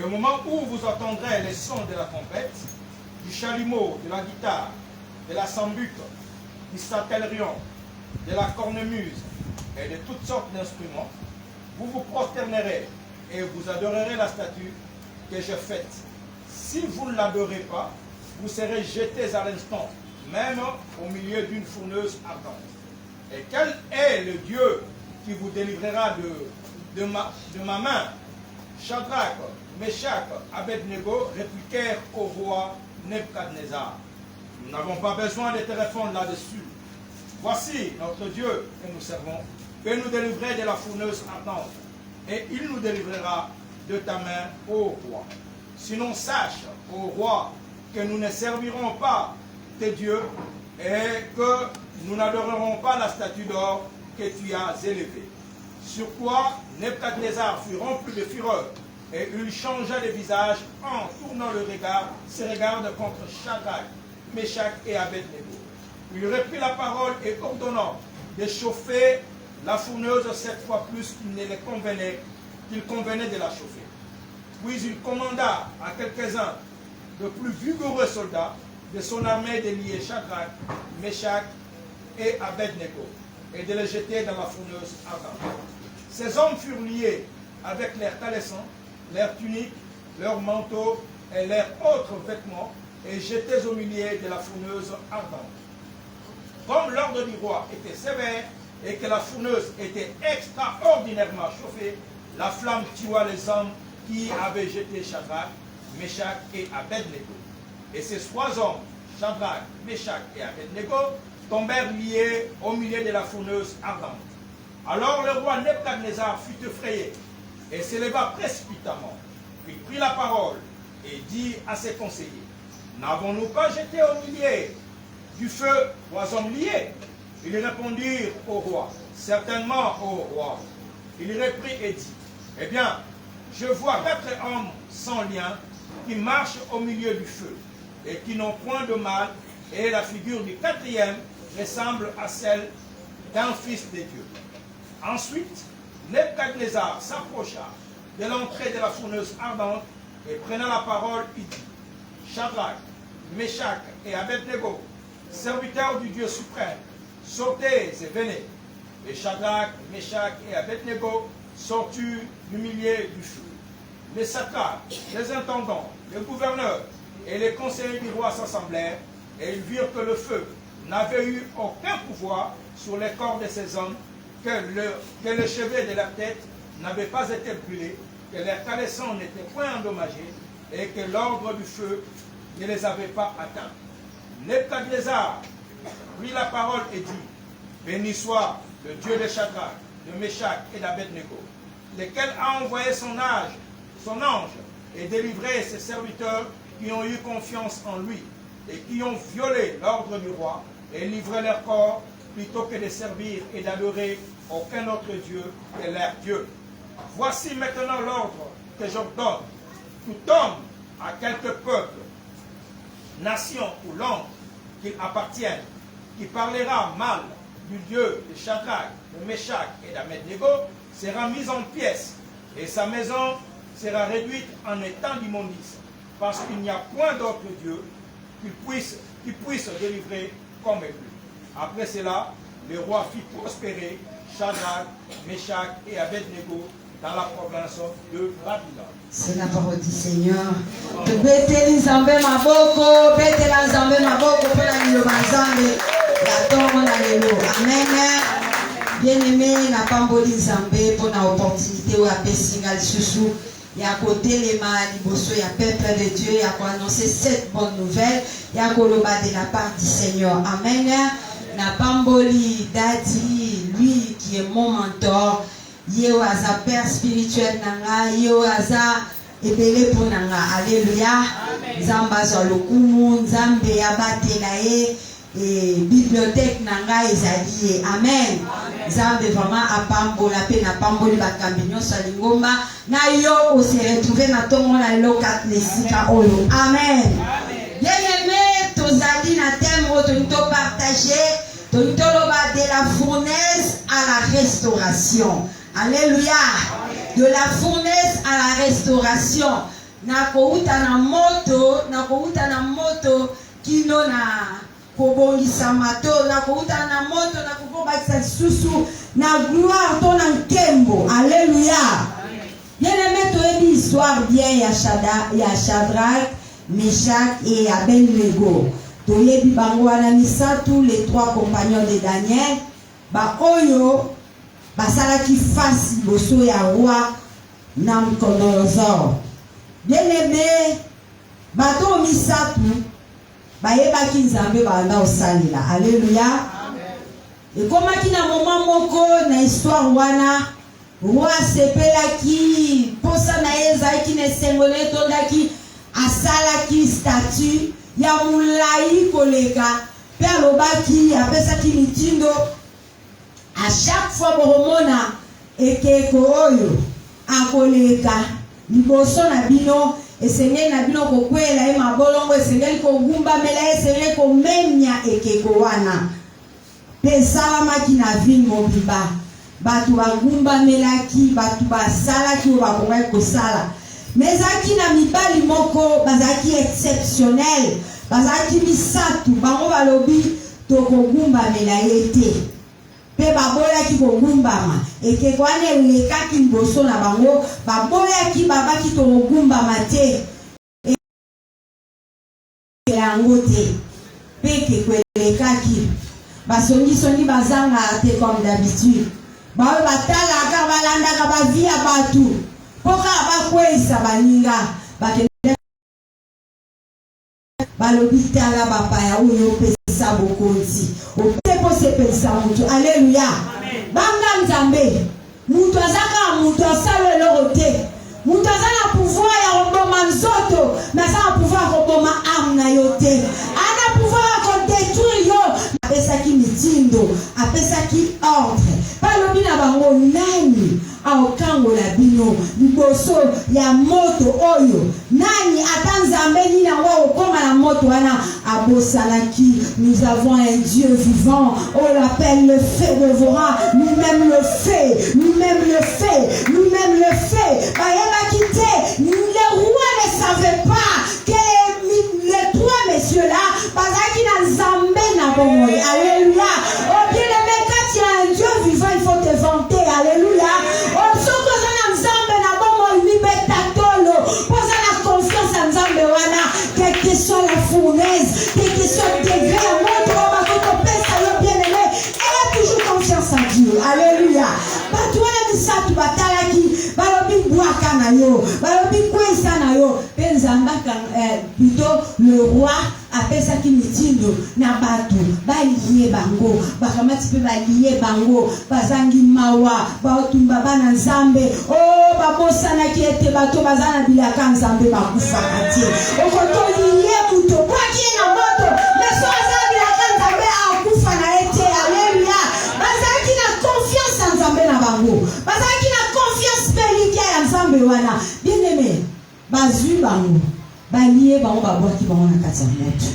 Au moment où vous entendrez les sons de la trompette, du chalumeau, de la guitare, de la sambuque, du satellerion, de la cornemuse et de toutes sortes d'instruments, vous vous prosternerez et vous adorerez la statue que j'ai faite. Si vous ne l'adorez pas, vous serez jetés à l'instant, même au milieu d'une fourneuse ardente. Et quel est le Dieu qui vous délivrera de ma main? Shadrach, Meshach, Abednego répliquèrent au roi Nebuchadnezzar. Nous n'avons pas besoin de te répondre là-dessus. Voici notre Dieu que nous servons, peut nous délivrer de la fourneuse ardente, et il nous délivrera de ta main, ô roi. Sinon sache, ô roi, que nous ne servirons pas tes dieux et que nous n'adorerons pas la statue d'or que tu as élevée. Sur quoi Nebuchadnezzar fut rempli de fureur et il changea de visage en tournant ses regards contre Shadrach, Meshach et Abednego. Il reprit la parole et ordonnant de chauffer la fourneuse 7 fois plus qu'il convenait de la chauffer. Puis il commanda à quelques-uns de plus vigoureux soldats de son armée de lier Shadrach, Meshach et Abednego et de les jeter dans la fourneuse ardente. Ces hommes furent liés avec leurs caleçons, leurs tuniques, leurs manteaux et leurs autres vêtements et jetés au milieu de la fourneuse ardente. Comme l'ordre du roi était sévère et que la fourneuse était extraordinairement chauffée, la flamme tua les hommes qui avaient jeté Shadrach, Meshach et Abednego. Et ces 3 hommes, Shadrach, Meshach et Abednego, tombèrent liés au milieu de la fourneuse ardente. Alors le roi Nebuchadnezzar fut effrayé et s'éleva précipitamment. Il prit la parole et dit à ses conseillers, « N'avons-nous pas jeté au milieu du feu 3 hommes liés ?» Ils répondirent au roi, « Certainement, ô roi. » Il reprit et dit, « Eh bien, je vois 4 hommes sans lien qui marchent au milieu du feu et qui n'ont point de mal, et la figure du 4e ressemble à celle d'un fils de Dieu. » Ensuite, Nebuchadnezzar s'approcha de l'entrée de la fourneuse ardente et prenant la parole, il dit, « Shadrach, Meshach et Abednego, serviteurs du Dieu suprême, sortez et venez. » Et Shadrach, Meshach et Abednego sortirent du milieu du feu. Les satrapes, les intendants, les gouverneurs et les conseillers du roi s'assemblèrent et ils virent que le feu n'avait eu aucun pouvoir sur les corps de ces hommes, que les cheveux de la tête n'avaient pas été brûlés, que leurs caleçons n'étaient point endommagés et que l'ordre du feu ne les avait pas atteints. Nebuchadnezzar prit la parole et dit, « Béni soit le Dieu de Shadrach, de Meshach et d'Abednego, lequel a envoyé son ange et délivré ses serviteurs qui ont eu confiance en lui et qui ont violé l'ordre du roi et livré leur corps plutôt que de servir et d'adorer aucun autre Dieu que leur Dieu. Voici maintenant l'ordre que j'ordonne. Tout homme à quelque peuple, nation ou langue qu'il appartienne, qui parlera mal du Dieu de Shadrach, de Meshach et d'Abednego, sera mis en pièces et sa maison sera réduite en étang d'immondice, parce qu'il n'y a point d'autre Dieu qui puisse délivrer comme lui. Après cela, le roi fit prospérer Shadrach, Meshach et Abednego dans la province de Babylone. C'est la parole du Seigneur. Bete nzambe maboko, bete la nzambe maboko pour la liloba nzambe. La tombe na lelo. Amen. Bien-aimé, na pamboli nzambe pour la opportunité ou à Pessingal Soussou. Il y a côté les mal, il y a peuple de Dieu, il y a quoi annoncer cette bonne nouvelle, il y a koloba de la part du Seigneur. Amen. Na pamboli dadi, lui qui est mon mentor, Yeo aza père spirituel nanga, Yeo aza ebele pour nanga. Alléluia. Zamba zo lokumu, Nzambe yabate na ye et bibliothèque nanga ezali. Amen. Nzambe vraiment apambola pe na pamboli bakambinyo salingomba na yo o se retrouver na tongo na lokat lesika oyo. Amen. Bien-aimé, tozali na thème to partager de la fournaise à la restauration. Alléluia. De la fournaise à la restauration. na kouta na moto kino na kobongisa mato, na kouta na moto na kobongisa susu na gloire to na nkembo. Alléluia. Bien-aimé, tu as une histoire bien ya Shadrach, Meshach et Abednego. Tu as dit bango anamisa tous les trois compagnons de Daniel. Ba oyo basalaki face boso ya roi Nabucodonosor. Bien-aimé, bato misatu bayebaki nzambe banda osalela. Alléluia. Et comme qui na moment moko na histoire wana roi sepelaki posa na ezaki ne sengole tondaki asalaki statue ya mulai koleka pe alobaki apesaki mitindo à chaque fois boromona ekeko oyo akoleka liboso na bino esengeli na bino kokwela e mabolongo esengeli kogumbamela esengeli komenya ekeko wana pe esalamaki na ville mobimba batu bagumbamelaki batu basalaki oyo bakongaki kosala mais ezalaki na mibali moko bazalaki exceptionnel bazalaki misatu bango balobi tokogumbamela ye te pe baboyaki kogumbama ekeko wana elekaki liboso na bango baboyaki babaki tokogumbama te yango te pe ekeko elekaki basongisongi bazanga te comme d'habitude baoyo batalaka balandaka bavia batu mpoka bakwesa baninga bakende balobi tala bapaya oyo opesa bokonzi opepo sepelisa mutu. Alléluia. Banga nzambe mutu azaka mutu asala eloko te mutu aza na pouvoir ya koboma nzoto me aza na pouvoir ya koboma arme na yo te ana pouvoir ya kodétruire yo. Apesaki mitindo apesaki ordre balobi na bango nani aokangola bino liboso ya moto oyo nani ata nzambe nini yango okoma na moto wana abosanaki. Nous avons un Dieu vivant, on l'appelle le feu dévorant, nous-mêmes le feu, nous-mêmes le feu, nous-mêmes le feu. Les rois ne savaient pas que les trois messieurs-là, bazaki na nzambe na bomoy. Alléluia. Oh bien aimé, quand il y a un Dieu vivant, il faut te vanter. Alléluia. Oh soko na nzambe na bomoy ni betatolo. Posa la confiance en nzambe wana, quelle que soit la fournaise, quel que soit le degré, à montre au bateau pesa yo bien aimé, ayez toujours confiance en Dieu. Alléluia. Batouana misatu batalaki, balobi bwaka na yo, balobi kwesa na yo, penzambaka plutôt le roi apesaki mitindo na batu baliye bango bakamati pe baliye bango bazangi mawa baotumba bana nzambe o babosanaki ete bato bazana bilaka nzambe bakufaka te okotoliye muto bwaki na moto meso azana bilaka nzambe akufa na ete. Alléluia. Bazalaki na confiance en nzambe na bango bazalaki na confiance pelikia ya nzambe wana. Bien aimé bazwi bango baliye bango babwaki bango na kati ya moto.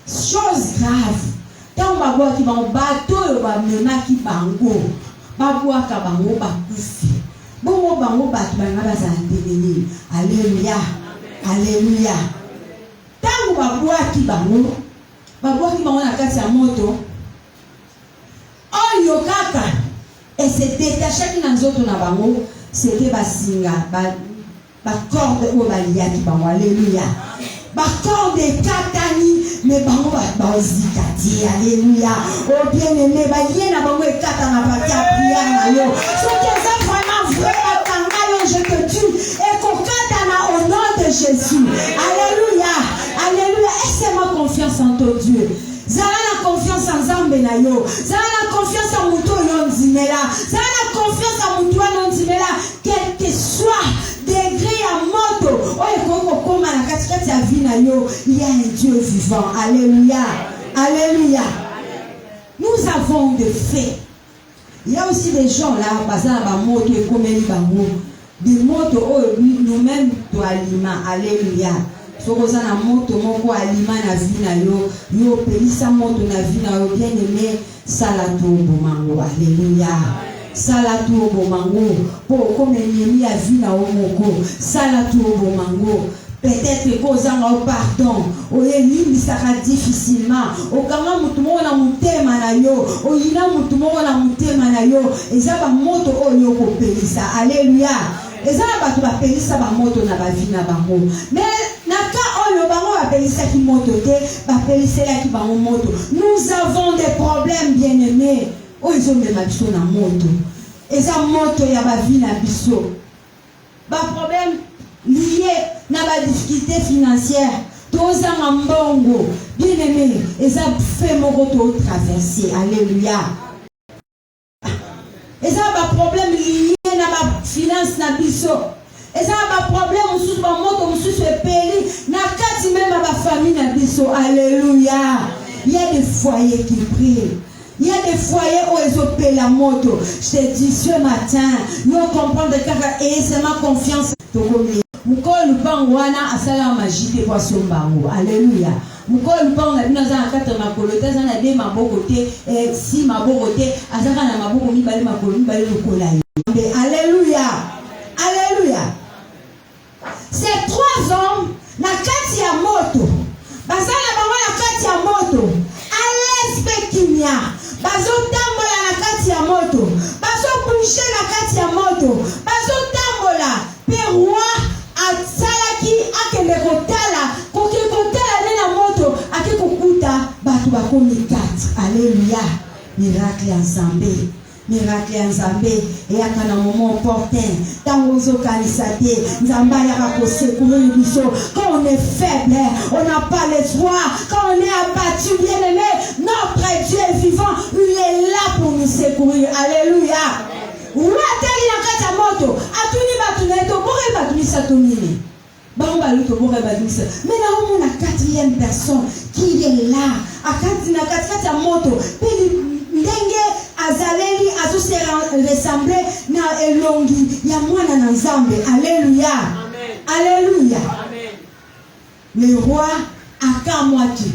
Chose grave ntango babwaki bango bato oyo bamemaki bango babwaka bango bakufi bongo bango bato banga bazala ndeneni. Alléluia. Alléluia. Ntango babwaki bango na kati ya moto oyo kaka esedetachaki na nzoto na bango sete basinga bakorde oyo baliyaki bango. Alléluia. Bakorde ekatani me bango bazika te. Alléluia. Oh bien aimé balie na bango ekata na parti ya prière na yo soki eza vraiment vrai bakanga yo je te tue ekokata na au nom de Jésus. Alléluia. Alléluia. Aie-moi confiance en ton Dieu. Zala la confiance en Nzambe na yo. Zala la confiance en muto yo nzimela. Zala la confiance en muto yo nzimela. Quel que soit degré ya moto oyo kokoma na katikati ya vie na yo, il y a un Dieu vivant. Alléluia. Alléluia. Nous avons des faits. Il y a aussi des gens là, bazana ba moto ekomeli bango. Des motos oyo nous-mêmes to alima. Alléluia. Sokoza na moto moko alima na vie na yo, yo pelisa moto na vie na yo, bien aimé, sala to bomango. Alléluia. Sala to bomango, po comme ennemi a vie na omoko, sala to bomango. peut-être kozanga au pardon oyelimbisaka difficilement okanga mutu moko na motema na yo oyina mutu moko na motema na yo eza bamoto oyo okopelisa. Alléluia. Eza na bato bapelisa bamoto na bavi na bango, mais na ka oyo bango bapelisaki moto te bapeliselaki bango moto. Nous avons des problèmes, bien-aimés, oyo ezomema biso na moto. Eza moto ya bavi na biso, baproblème lié na badifficulté financière tozanga mbongo, bien-aimé, eza fait moko to traverser. Alléluia. Eza baproblème lié na bafinance na biso, eza baproblème mosusu bamoto mosusu epeli na kati même bafamille na biso. Alléluia. Il y a des foyers qui prient. Il y a des foyers où ils opèrent la moto. Je te dis ce matin, nous comprenons que et c'est ma confiance. Mukolo pangwana asala majite kwa sombango. Alléluia. Mukolo panga binaza nakata makolo taza na de maboko te si maboko te azaka na maboko mibale makolo mibale lokola ye. Alléluia. Alléluia. Ces trois hommes na kati ya moto. Bazana bango na kati ya moto. À l'espèkinia. Bazo tambola na kati ya moto. Bazo boucher na kati ya moto. Bazo tambola. Pe roi asalaki akende kotala koki kotala nena moto ake kokuta bato bakomi 4. Alléluia. Miracle ensemble. Miracle ensemble. Et à un moment opportun, dans vos organisateurs, quand on est faible, on n'a pas l'espoir, quand on est abattu, bien aimé, notre Dieu est vivant, il est là pour nous secourir. Alléluia. Mais là, on a la quatrième personne qui est là. À la moto. Azaleli azo ressemble na elongi ya mwana na Nzambe. Alléluia. Alléluia. Le roi akamwaki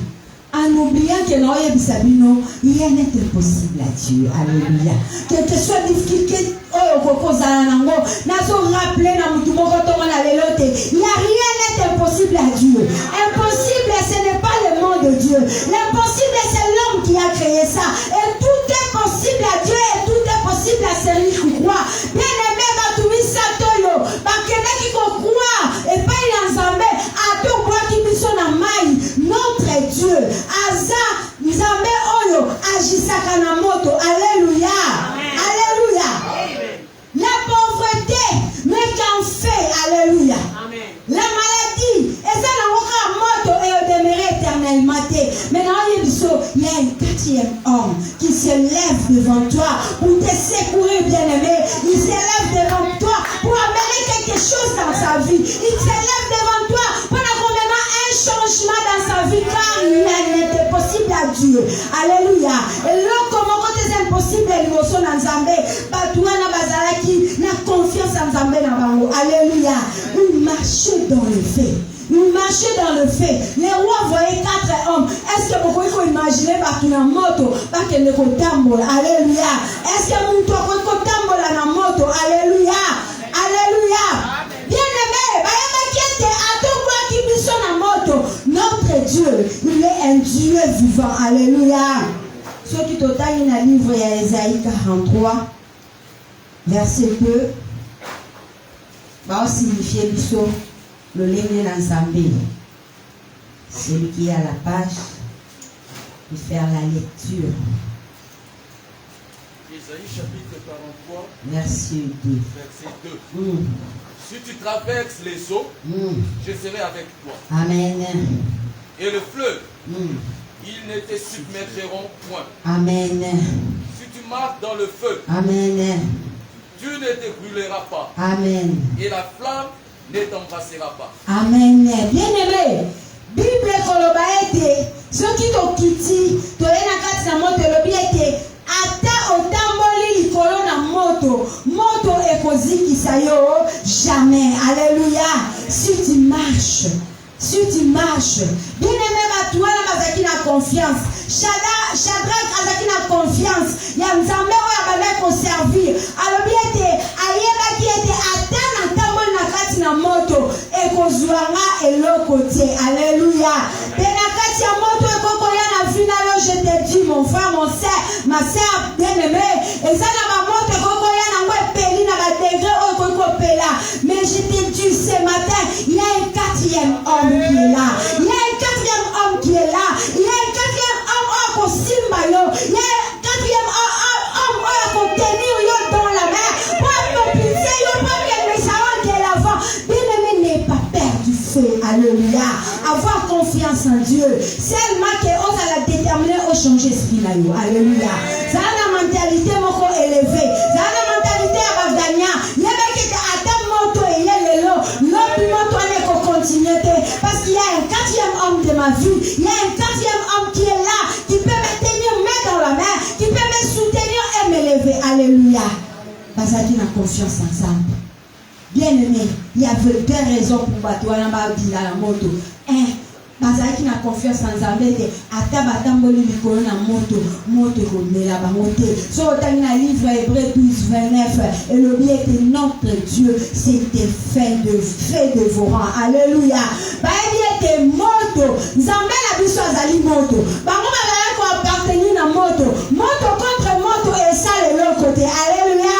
en oubliant que non yebisabino rien n'est impossible à Dieu. Alléluia. Quelle que soit difficulté nango nazo rappeler na mutu moko to na lelote, il y a rien n'est impossible à Dieu. Impossible ce n'est pas le monde de Dieu. L'impossible c'est l'homme qui a créé ça. Et tout est possible à Dieu et tout est possible à celui qui croit. Bien aimé batumi satoyo bakenda ki ko croire et pas il Nzambe ato kwa ki biso na mai. Notre Dieu aza Nzambe oyo agisaka na moto. Alléluia. Alléluia. La pauvreté n'est qu'un fait. Alléluia. La maladie et ça n'a aucun moto et au demeurer éternellement. Maintenant il y a un quatrième homme qui se lève devant toi pour te secourir, bien-aimé. Il se lève devant toi pour amener quelque chose dans sa vie. Il se lève devant toi pour amener un changement dans sa vie, car il était possible à Dieu. Alléluia. Et là, comment c'est impossible l'émotion dans Nzambe, Batouana Bazalaki n'a confiance en Nzambe na bango. Alléluia. Il marchait dans le fait. Il marchait dans le fait. Les rois voyaient 4 hommes. Est-ce que vous pouvez imaginer Batuna moto bakende kotambola? Alléluia. Est-ce que vous pouvez kotambola na moto? Alléluia. Alléluia. Bien-aimé, notre Dieu, il est un Dieu vivant. Alléluia. Ce qui total dans le livre d'Ésaïe 43, verset 2, va signifier le lien d'Ensemble. Celui qui est à la page, de faire la lecture. Ésaïe chapitre 43, verset 2. Verset 2. Si tu traverses les eaux, je serai avec toi. Amen. Et le fleuve, ils ne te submergeront point. Amen. Si tu marches dans le feu, Amen. tu ne te brûleras pas. Amen. Et la flamme ne t'embrassera pas. Amen. Bien-aimé, Bible kolobaete, ceux qui t'ont quitté, tu es na kati moto le biete, ata otamboli likolo na moto, moto ekozikisa yo jamais. Alléluia. Si tu marches, bien-aimé, batouana bazaki na confiance. Shadrach azaki na confiance. Ya Nzambe oyo abanda ko servir. Alors biete ayeba ki ete ata na tamboli na kati kati na moto ekozwanga eloko te. Alléluia. Pena kati ya moto ekokoya na vie na yo. Je te dis mon frère, mon sœur, ma sœur bien-aimée, eza na ba moto ekokoya na ngo epeli na ba degré okokopela. Mais je te dis ce matin, il y a un quatrième homme qui est là. Il y a un quatrième homme qui est là. Il y a un quatrième homme au Simbayo. Il y a un quatrième homme au tenir yo dans la main. Pour accomplir yo premier message de l'avant. Bien-aimé, n'aie pas peur du feu. Alléluia. Avoir confiance en Dieu. Seulement que on va la déterminer au changer ce qu'il a eu. Alléluia. Ça a la mentalité moko élevée. Ça a la mentalité à gagnant. Il y a qui à moto et il y a le lot. L'autre moto n'est continuer. Parce qu'il y a un quatrième homme de ma vie. Il y a un quatrième homme qui est là. Qui peut me tenir main dans la main. Qui peut me soutenir et me lever. Alléluia. Parce qu'il a confiance ensemble. Bien aimé, il y avait deux raisons pour battre la moto. Un, parce qu'il a confiance en Zambé. Atabatamboli likolo na moto komela bangote. So otani na livre Hébreux 12:29 et le bien que notre Dieu c'était fait dévorant. Alléluia. Ba bien que moto Zambé na biso azali moto. Bango bazala ko appartenir na moto. Moto contre moto et ça le l'autre côté. Alléluia.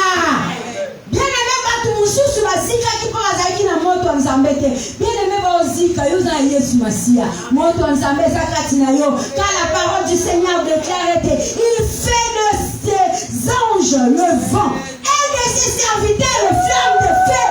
Mususu basika kipo bazaki na moto nzambe te. Bien aimé bazika yo za Yesu Masia. Moto nzambe zakati na yo. Car la parole du Seigneur déclare que il fait de ses anges le vent et de ses serviteurs le flamme de feu.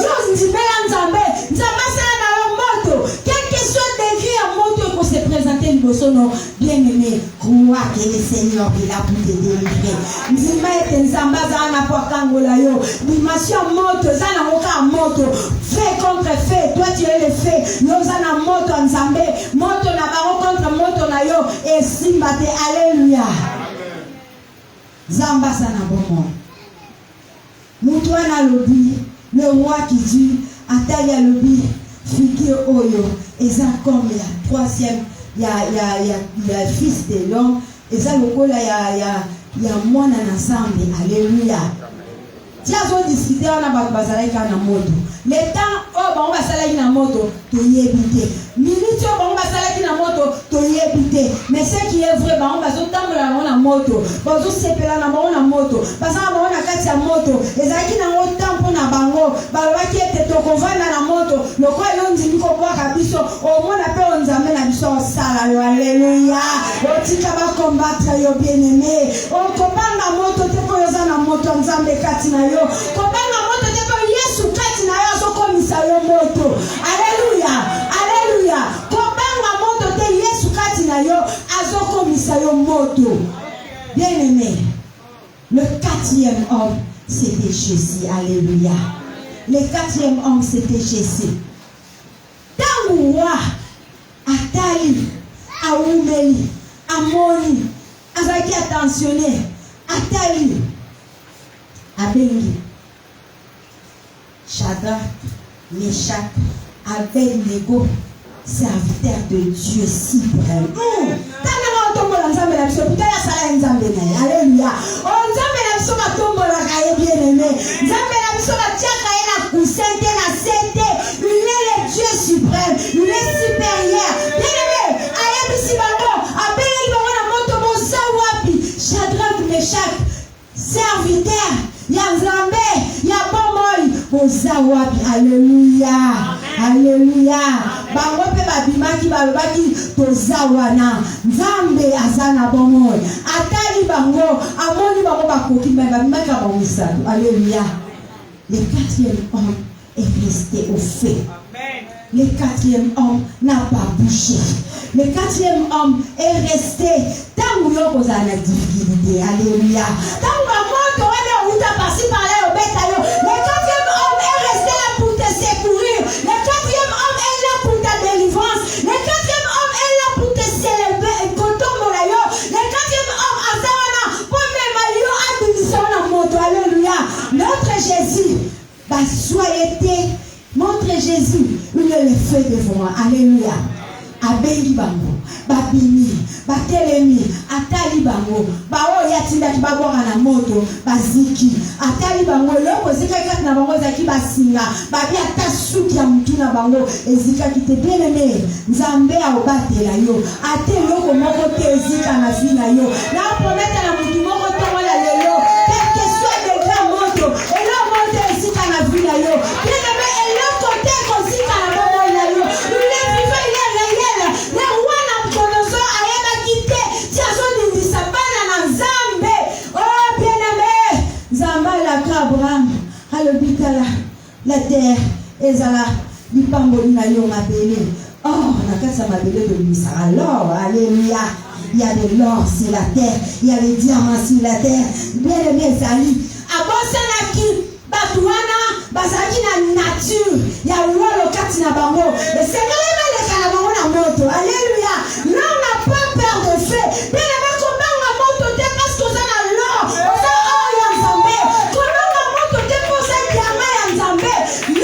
Yo nzibela nzambe. Nzambe sana na yo moto. Quel que soit degré en moto pour se présenter le bosono. Bien aimé, crois que le Seigneur est là pour te délivrer. Nzima ete nzamba za na kwa kangola yo. Dimension moto zana moka moto. Fait contre fait, toi tu es le fait. Yo zana moto nzambe, moto na baro contre moto na yo et simbate. Alléluia. Zamba sana bomo. Mutwana lobi, le roi qui dit Atalia lobi, figure oyo, et ça comme la troisième, il y a fils de l'homme, et ça le il y a moi ensemble. Alléluia. Si on discute, on a bazalaï na moto. Le temps on va salaï na moto, to yébité. Minute on va salaï na moto, to yébité. Mais ce qui est vrai, on va s'entendre na moto. On va s'épela na moto. Parce que on a quatre moto. Et ça qui na autant pour na bango. Balwa qui était to convaincre na moto. Le quoi yon dit ko kwa kabiso. Au moins na pe on zamé na biso sala. Alléluia. On dit qu'on va combattre yo bien-aimé. On combat na moto te ko yoza na moto nzambe kati na yo. Kobanga moto teko Yesu kati na yo azokomisa yo moto. Alléluia. Alléluia. Kobanga moto te Yesu kati na yo azokomisa yo moto. Bien-aimé, le quatrième homme c'était Jésus. Alléluia. Le quatrième homme c'était Jésus. Tangu wa atali aumeli amoni azaki attentionné atali Abengi, Shadrach, Meshach, Abednego, serviteur de Dieu suprême. Alléluia. On nzambe na biso batombola kaye bien-aimé. Nzambe na biso batiaka ye na kusente na sente. Il est le Dieu suprême. Il est supérieur. Bien-aimé, ayebisi bango, abeli bango na moto bosa wapi. Shadrach, Meshach, serviteur. Yanzambe, Yabomoy, Bozawabi, Alléluia, Alléluia. Bangope babimaki balobaki tozawana. Nzambe azana bomoy. Atali bango, amoni bango bakoki babimaki bamusadu. Alléluia. Le quatrième homme est resté au fait. Le quatrième homme n'a pas bougé. Le quatrième homme est resté. Tant que l'on pose la difficulté. Alléluia. Tant que l'on a passé par là au bétail. Le quatrième homme est resté là pour te secourir. Le quatrième homme est là pour ta délivrance. Le quatrième homme est là pour te célébrer. Le quatrième homme a ça pour me moto. Alléluia. Notre Jésus, soyez montre Jésus, il est le feu devant moi. Alléluia. abengi bango babimi batelemi atali bango bao yatindaki babwaka na moto baziki atali bango eloko ezikaki kati na bango ezalaki basinga babi ata suki ya mutu na bango ezikaki te bien-aimé nzambe aobatela yo ate eloko moko te ezika na vi na yo naopromete na mutu moko ntongo na lelo quelque soit degré moto eloko moto ezika na vi na yo bien-aimé eloko te kozika na bongo na yo le vivant il est réel le roi Nabucodonosor ayebaki te ti azolingisa bana na nzambe oh bien-aimé nzambe alaka Abraham alobi tala la terre ezala lipamboli na yo mabele oh na kati ya mabele tobimisaka l'or alléluia il y a de l'or sur la terre il y a des diamants sur la terre bien-aimé ezali abosanaki bato wana bazalaki na nature ya lolo kati na bango esengeli baleka na bango na moto alléluia là on n'a pas peur de feu bien-aimé kobanga moto te parce que oza na l'or oza or ya nzambe kobanga moto te mpo oza diama ya nzambe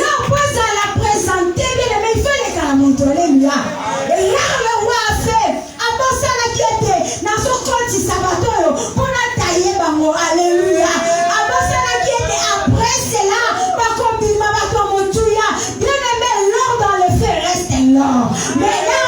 là mpo ezala présente bien-aimé il faut leka na moto alléluia et là le roi a fait abosanaki ete nazokotisa bato oyo mpona taye bango alléluia abosanaki ete après cela bakobima bato motuya bien-aimé l'or dans le feu reste l'or mais là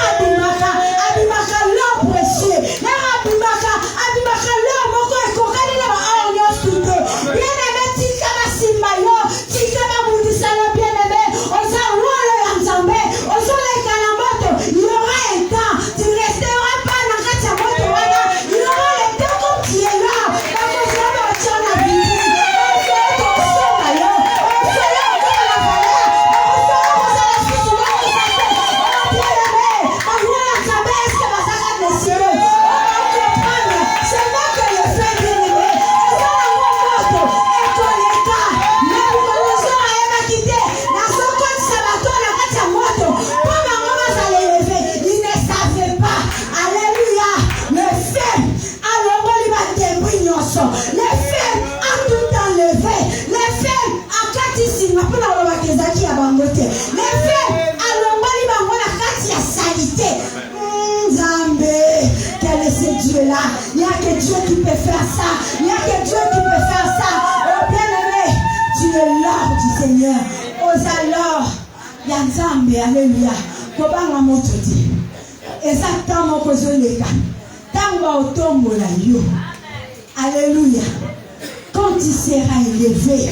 abimaka l'or précieux là abimaka l'or moko ekokani na baor nyonso te bien-aimé tika basimba yo tika babundisa yo bien-aimé oza rolo ya nzambe ozoleka na moto il y aura un temps tu ne resteras pas na kati ya moto wana il y aura le temps comme tu es là bakozala batia na vitisi ozokosoba yo ozoya okola na valeur ozoya kozala susu bakozate bien-aimé bango ya nzambe eske bazaka desire okomprendre c'est là que le fait bien-aimé eza nango moto ekoleka Nabucodonosor ayebaki te nazokotisa bato na kati ya moto mpo bango bazala eleve il ne savait pas alléluia le fait alongoli batembwi nyonso le fait a tout enlevé le fait akati nsima mpo na kolobaka ezalaki ya bango te le fait alongoli bango na kati ya salite nzambe quel est ce Dieu là il y a que Dieu qui peut faire ça il y a que Dieu qui peut faire ça oh bien-aimé tu es l'or du Seigneur oza l'or ya nzambe alléluia kobanga moto te eza ntango moko ezoleka ntango baotombola yo alléluia quand tu seras élevé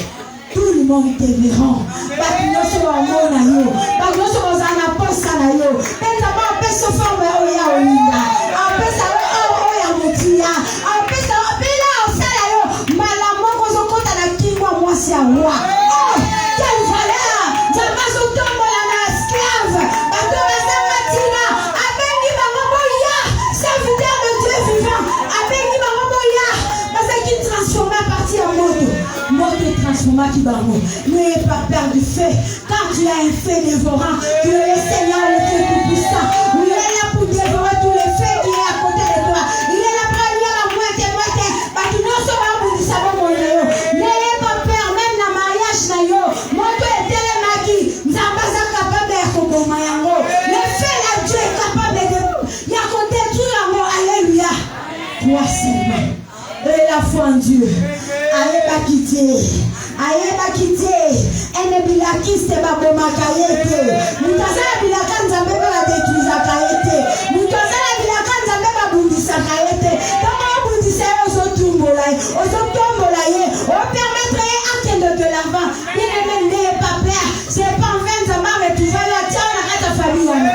tout le monde te verra bato nyonso bamona yo bato nyonso bazala na posa na yo mpe nzambe apesa forme oyo ya olinga apesa oyo ya motuya apesa mpela osala yo mbala moko ozokota na kingwa mwasi ya roi oh quelle valeur nzambe azotombola na esclave bato bazanga ntina abengi bango boya serviteur de Dieu vivant abengi bango boya bazalaki transformé à partir ya moto transformaki bango n'ayez pas peur du feu car tu as un feu dévorant tu es le Seigneur le Dieu tout-puissant il est là pour dévorer tous les feux qui est à côté de toi il est là pour aller à la moitié bato nyonso babundisa bongo na yo n'ayez pas peur même na mariage na yo moto etelemaki nzambe aza capable ya koboma yango le feu la Dieu est capable ya kodétruire yango alléluia toi seulement et la foi en Dieu ayebaki te ene bilakiste babomaka ye te moto aza na bilaka nzambe mpe badetruisaka ye te moto aza na bilaka nzambe babundisaka ye te ntango obundisa ye ozotombola ye opermettre ye akende de l'avant bien-aimé n'ayez pas peur c'est pas en vain nzambe aretrouva yo atia na kati ya famille wana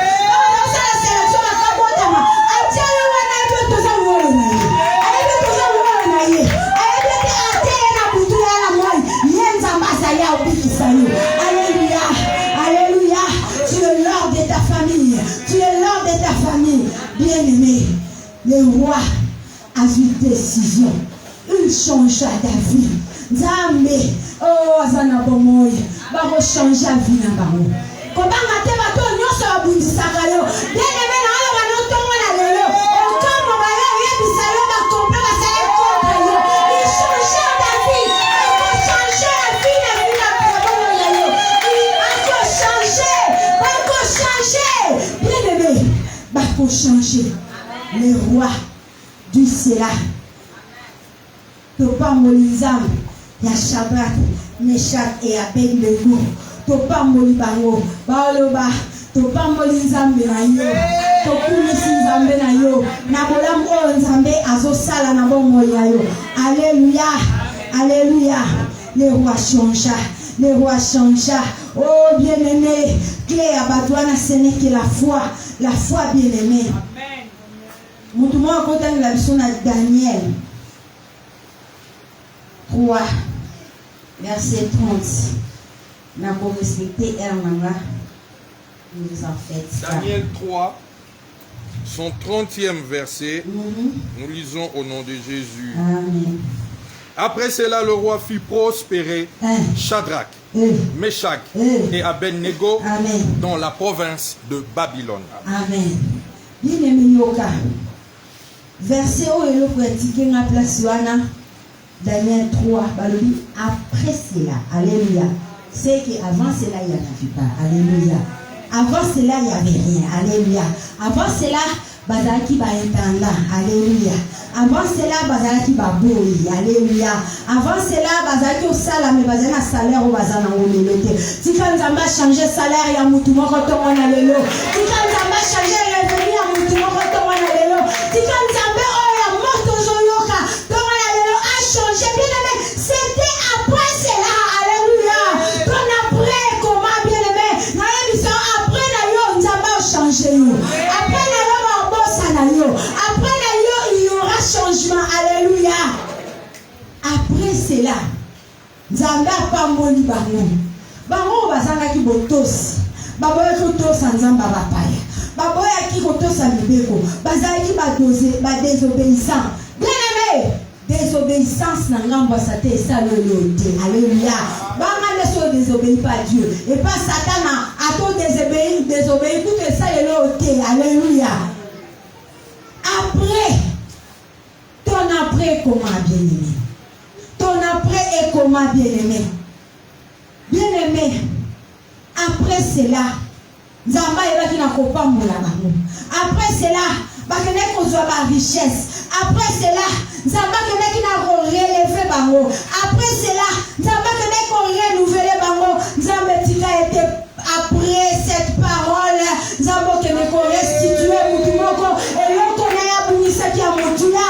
osala sélection bakabotama atia yo wana ebe toza ngolo na ye ayebi toza ngolo na ye ayebi ete ate ye na butu ya na moi ye nzambe azali aobikisa yo alléluia alléluia tu es l'or de ta famille tu es l'or de ta famille bien-aimé le roi a une décision il changea d'avis nzambe oh aza na bomoi bakochange avis na bango kobanga te bato nyonso babundisaka yo bien-aimé na oyo banotongo na lelo okambo bayo oyebisa yo bakompe basali contre yo il change d'avis akochange avis na vi na bomo na yo akochange bien-aimé bah pour changer les rois du Séla. Topa molizam ya Shadrach, Meshach et Abednego. Topa molibango baoloba topa molizambe na yo tokumisi nzambe na yo na bolamu oyo nzambe azosala na bomoi na yo. Alléluia, alléluia. Le roi changea, le roi changea. Oh bien-aimé, clé à Badouana, ce n'est que la foi bien-aimé. Moutouma a content la mission de Daniel 3, verset 30. Nous avons respecté Hermana. Nous en fait. Daniel 3, son 30e verset. Nous lisons au nom de Jésus. Amen. Après cela, le roi fit prospérer Shadrach, Meshach et Abednego dans la province de Babylone. Amen. Bien-aimé Yoka. Verset où est le pratiqué dans la place Daniel 3, après cela, alléluia. C'est qu'avant cela, il n'y en avait pas, alléluia. Avant cela, il n'y avait rien, alléluia. Avant cela, bazaki ba entanda, alléluia. Avant cela, bazaki ba boyi, alléluia. Avant cela, bazaki au salaire, mais bazaki na salaire au bazana au lélete. Si quand nzamba changer salaire ya mutu moko tongo na lelo. Si quand nzamba changer revenu ya mutu moko tongo na lelo. Si quand nzamba oya moto joyoka tongo na lelo a changé, bien aimé. C'était après cela, alléluia. Qu'on après comment bien aimé. Na émission après na yo nzamba changer yo. Après na yo après il y aura changement, alléluia. Après cela, Nzamba pamboli bango. Bango bazanga ki botos. Baboya ki botos nzamba bapaya. Baboya ki botos libeko. Bazanga ki ba désobéissant. Bien-aimé, désobéissance na ngambo sate ça le loté. Alléluia. Banga ne so désobéit pas Dieu et pas Satan a to désobéir tout que ça le loté. Alléluia. Après, ton après comment bien-aimé? Ton après est comment bien-aimé? Bien-aimé, après cela, Zamba est là qui n'a pas moula. Après cela, bakene kozwa ba richesse. Après cela, Zamba kene qui n'a relevé bango. Après cela, Zamba kene ko renouveler bango. Zamba tika était après cette parole, Zamba kene ko restituer mutumoko et l'autre na bunisa ki amutuya.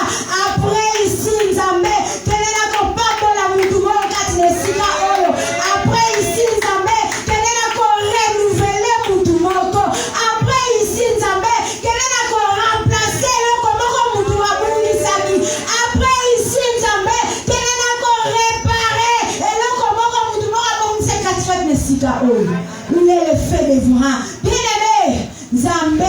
Après ici Nzambe kene na ko papa la mutumoko kati nesika oyo. Après ici Nzambe kene na ko renouveler mutumoko. Après ici Nzambe kene na ko remplacer le komoko mutuwa bunisaki. Après ici Nzambe kene na ko réparer et le komoko mutumoko bunisaki kati fat nesika oyo. Il est le fait de vous. Bien-aimé, Nzambe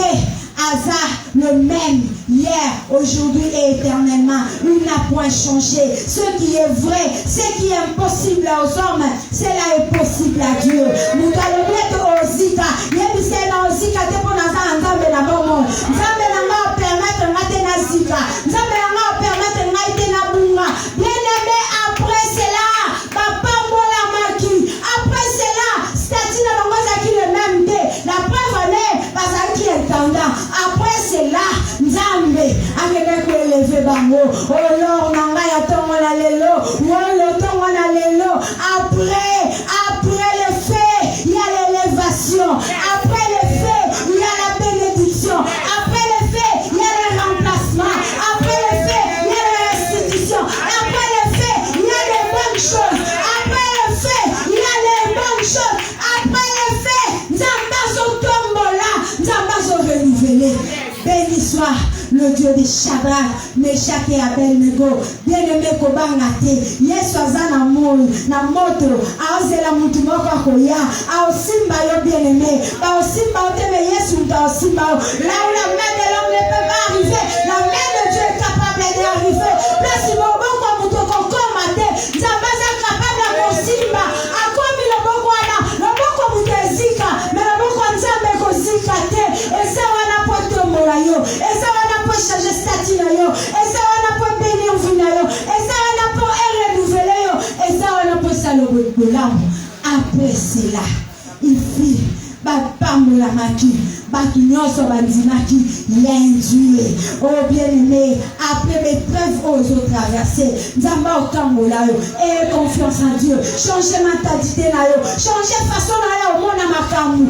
Aza, le même hier, aujourd'hui et éternellement. Il n'a point changé. Ce qui est vrai, ce qui est impossible aux hommes, cela est possible à Dieu. Nous allons mettre au Zika. Yébissé na Zika, te pour Naza, Nzambe na bomo. Nzambe na ma permettre ngate na Zika. Nzambe na ma permettre ngate na bunga. Bien-aimé, après cela, papa mola maki. Après cela, statut na bangoza qui le même dé. La preuve est, parce qu'il est tendant. Après cela, Nzambe akende ko élever bango. Oh Lord, nanga ya tongo na lelo. Wolo tongo na lelo. Après le fait, il y a l'élévation. Après le fait, il y a la bénédiction. Après le fait, il y a le remplacement. Après le fait, il y a la restitution. Après le fait, il y a les bonnes choses. Après le fait, il y a les bonnes choses. Après le fait, Nzamba tombola, Nzamba renouvelé. Béni soit le Dieu de Shadrach, Meshach et Abednego. Bien-aimé Kobangate, Yesu azana moyo na moto, aozela mutu moko akoya, aosimba yo bien-aimé, aosimba oteme Yesu aosimba. Là où la main de l'homme ne peut pas arriver, la main de Dieu est capable d'y arriver. Place moboko mutu kokomate, Nzambaza capable de kosimba, akomi loboko wana, loboko mutu ezika, mais loboko Nzambe kozika te, et ça wana poto morayo, et ça wana po changer statut na yo, et ça wana po bénir vie na yo, et ça wana po renouveler yo, et ça wana po salobo. Après cela, il fit Bapamula maki, Bakinyoso Bandimaki, il y a un Dieu. Oh bien-aimé, après mes preuves aux autres traversées, Zamba au Kangola, et confiance en Dieu. Changer mentalité, changer façon au monde à ma femme.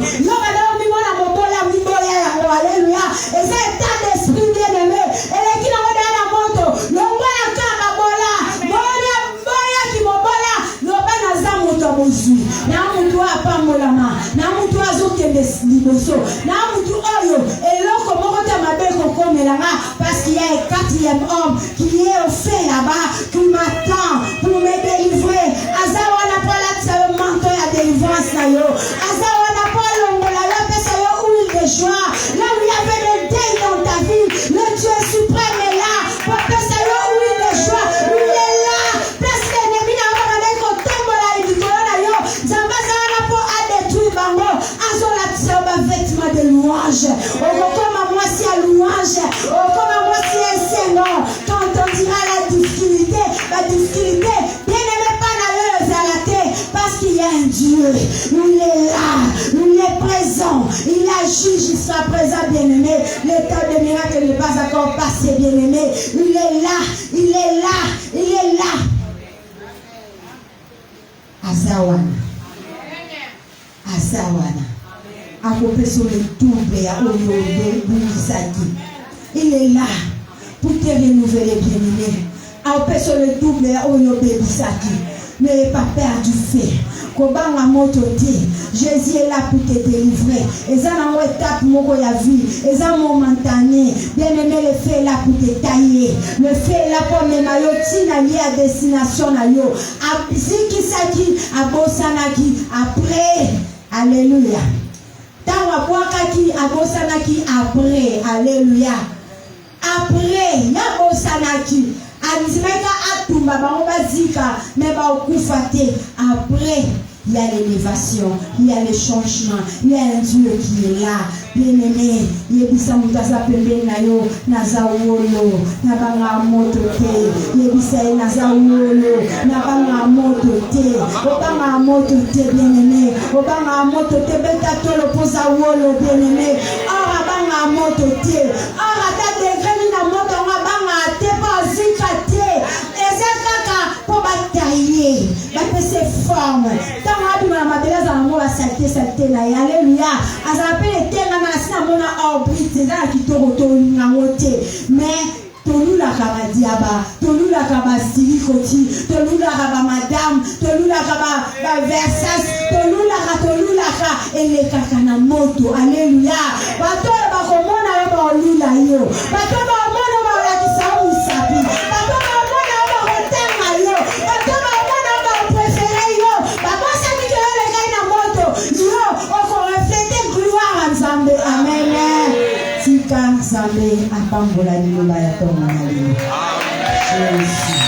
Alléluia. Et c'est état d'esprit bien-aimé. Et les qui n'ont pas la moto, le voilà Kamabola, Boya qui m'obola, le Banazamu Tomosu, Namutu Apamolama, Namutu Azuke des Liboso, Namutu Oyo, et l'autre Morote Mabeko Komelama, parce qu'il y a un quatrième homme qui est au fait là-bas, qui m'attend pour me délivrer. Azawana Palat, ça veut mentor à délivrance. Azawana Palongola, la personne où il est joie. Là où il y avait le deuil dans ta vie, le Dieu suprême est là. Papa, ça y est, où il est joie, où il est là. Parce que l'ennemi n'a pas regardé qu'on tombe là, il dit yo. Zamba Zana pour à détruire Bango. Azola Tsoba vêtement de louange. Oh, comme à moi si à louange. Oh, comme à moi si à Seigneur. Quand on dira la difficulté, bien aimé pas la zalaté. Parce qu'il y a un Dieu. Il est là. Il est présent. Il agit jusqu'à présent, bien-aimé. L'état de miracle n'est pas encore passé, bien-aimé. Il est là. Il est là. Il est là. Azawana. Azawana. Akopé sur le double à Oyo Bounisaki. Il est là pour te renouveler, bien-aimé. Akopé sur le double à Oyo Bounisaki. Ne pas perdre du fait. Jésus est là pour te délivrer. Et ça, dans l'étape, mon vie. Et ça, momentané. Bien-aimé, le fait est là pour te tailler. Le fait est là pour me maillotiner à destination. À Zikisaki, à Bosanaki. Après, alléluia. Tawa Boakaki, à Bosanaki. Après, alléluia. Après, ya Bosanaki. Après, il y a l'élévation, il y a le changement, il y a un Dieu qui est là. Bien-aimé, il y a des gens qui ont Nazawolo, Nabanga Motote, Yebisai Nazawolo, Nabanga Motote, Obanga Motote, bien-aimé, Obanga Motote, Betatolo Posawolo, bien-aimé, Orabanga Motote, Orata de Grenina Moto, Rabanga, Tepa Zikate, Ezekaka, pour batailler, battre ses formes. Tant que tu as madela za mo la saleté là, alléluia. Azape etenga na sina mona orbite za kitoko ngamote. Mais tolu la kaba diaba, tolu la kaba silikoti, tolu la kaba madame, tolu la kaba versas, tolu la ka ele kakana moto, alléluia. Bato ba komona ba olula yo. Bato ba mona ba la kisa usapi. Bato ba mona ba hotenga yo. Bato ba mona ba préféré yo. Baba sa ki le gaina moto. Yo, on faut refléter gloire en Zambé. Amen. Tika Zambé apambola liloba ya toma na lino. Jésus.